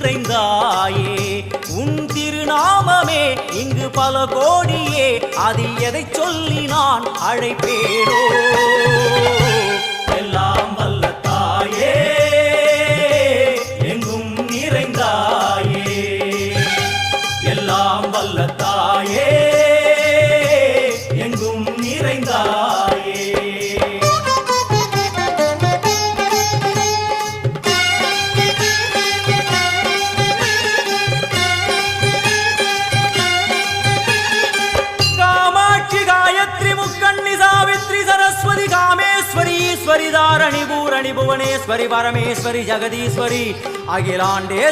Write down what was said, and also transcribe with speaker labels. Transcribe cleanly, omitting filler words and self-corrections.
Speaker 1: நிறைந்தாயே உன் திருநாமமே இங்கு பல கோடியே அது எதை சொல்லி நான் அழைப்பேனோ எல்லாம் வல்ல தாயே எங்கும் நிறைந்தாயே எல்லாம் வல்ல தாயே எங்கும் நிறைந்தாயே ईश्वरी दारणी भूरणी भुवनेश्वरी परमेश्वरी जगदीश्वरी अखिलांडे